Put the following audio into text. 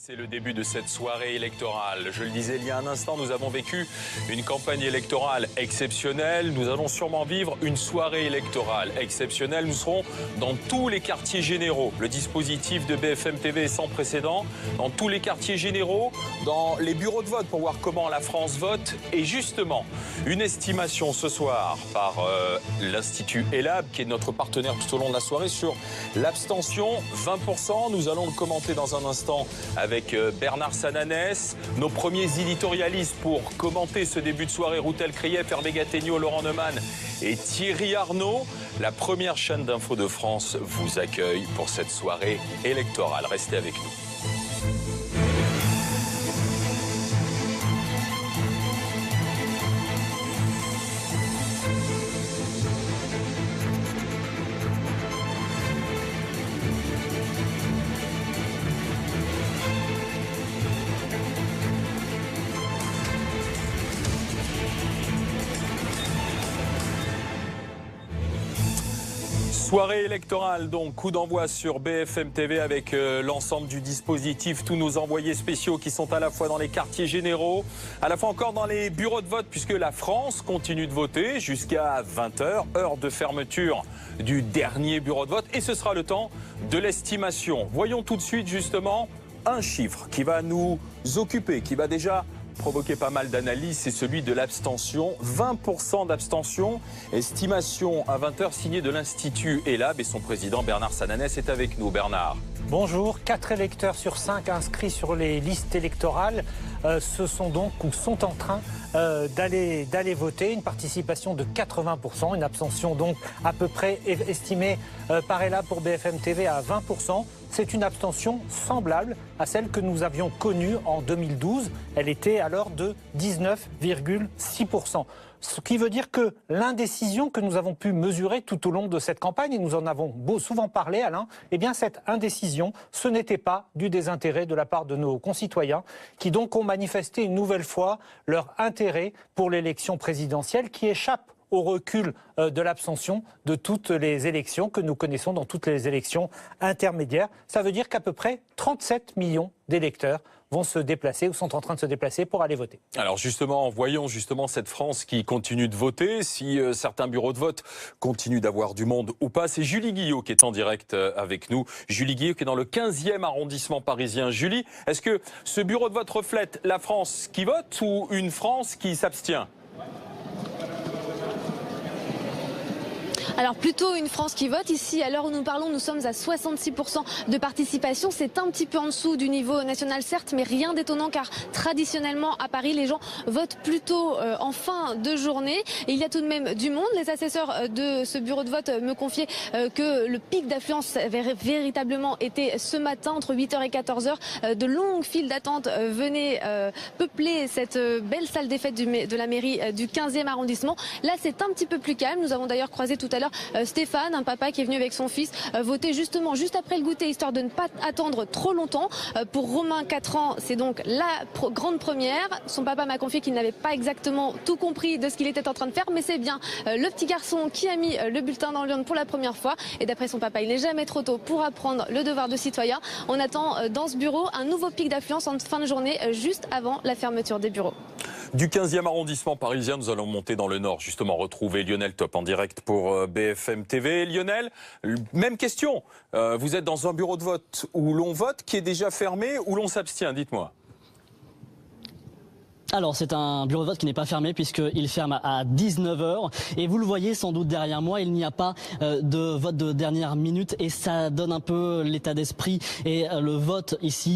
C'est le début de cette soirée électorale. Je le disais il y a un instant, nous avons vécu une campagne électorale exceptionnelle. Nous allons sûrement vivre une soirée électorale exceptionnelle. Nous serons dans tous les quartiers généraux. Le dispositif de BFM TV est sans précédent. Dans tous les quartiers généraux, dans les bureaux de vote pour voir comment la France vote. Et justement, une estimation ce soir par l'Institut ELAB, qui est notre partenaire tout au long de la soirée, sur l'abstention, 20%. Nous allons le commenter dans un instant avec Bernard Sananès, nos premiers éditorialistes pour commenter ce début de soirée, Routel Krief, Hervé Gattegno, Laurent Neumann et Thierry Arnaud. La première chaîne d'info de France vous accueille pour cette soirée électorale. Restez avec nous. Soirée électorale, donc coup d'envoi sur BFM TV avec l'ensemble du dispositif, tous nos envoyés spéciaux qui sont à la fois dans les quartiers généraux, à la fois encore dans les bureaux de vote, puisque la France continue de voter jusqu'à 20h, heure de fermeture du dernier bureau de vote, et ce sera le temps de l'estimation. Voyons tout de suite justement un chiffre qui va nous occuper, qui va déjà provoqué pas mal d'analyses, c'est celui de l'abstention. 20% d'abstention, estimation à 20h signée de l'Institut ELAB, et son président Bernard Sananès est avec nous. Bernard. Bonjour, 4 électeurs sur 5 inscrits sur les listes électorales sont en train d'aller voter. Une participation de 80%, une abstention donc à peu près estimée par ELAB pour BFM TV à 20%. C'est une abstention semblable à celle que nous avions connue en 2012. Elle était alors de 19,6%. Ce qui veut dire que l'indécision que nous avons pu mesurer tout au long de cette campagne, et nous en avons souvent parlé, Alain, eh bien cette indécision, ce n'était pas du désintérêt de la part de nos concitoyens, qui donc ont manifesté une nouvelle fois leur intérêt pour l'élection présidentielle, qui échappe au recul de l'abstention de toutes les élections que nous connaissons, dans toutes les élections intermédiaires. Ça veut dire qu'à peu près 37 millions d'électeurs vont se déplacer ou sont en train de se déplacer pour aller voter. Alors justement, voyons justement cette France qui continue de voter, si certains bureaux de vote continuent d'avoir du monde ou pas. C'est Julie Guillot qui est en direct avec nous. Julie Guillot qui est dans le 15e arrondissement parisien. Julie, est-ce que ce bureau de vote reflète la France qui vote ou une France qui s'abstient ? Alors plutôt une France qui vote. Ici, à l'heure où nous parlons, nous sommes à 66% de participation. C'est un petit peu en dessous du niveau national, certes, mais rien d'étonnant car traditionnellement à Paris, les gens votent plutôt en fin de journée. Et il y a tout de même du monde. Les assesseurs de ce bureau de vote me confiaient que le pic d'affluence avait véritablement été ce matin entre 8h et 14h. De longues files d'attente venaient peupler cette belle salle des fêtes de la mairie du 15e arrondissement. Là, c'est un petit peu plus calme. Nous avons d'ailleurs croisé tout à l'heure Stéphane, un papa qui est venu avec son fils voter justement juste après le goûter, histoire de ne pas attendre trop longtemps. Pour Romain, 4 ans, c'est donc la grande première. Son papa m'a confié qu'il n'avait pas exactement tout compris de ce qu'il était en train de faire, mais c'est bien le petit garçon qui a mis le bulletin dans l'urne pour la première fois. Et d'après son papa, il n'est jamais trop tôt pour apprendre le devoir de citoyen. On attend dans ce bureau un nouveau pic d'affluence en fin de journée, juste avant la fermeture des bureaux. Du 15e arrondissement parisien, nous allons monter dans le nord, justement retrouver Lionel Top en direct pour BFM TV. Lionel, même question. Vous êtes dans un bureau de vote où l'on vote, qui est déjà fermé, où l'on s'abstient, dites-moi. Alors c'est un bureau de vote qui n'est pas fermé puisqu'il ferme à 19h et vous le voyez sans doute derrière moi, il n'y a pas de vote de dernière minute et ça donne un peu l'état d'esprit et le vote ici.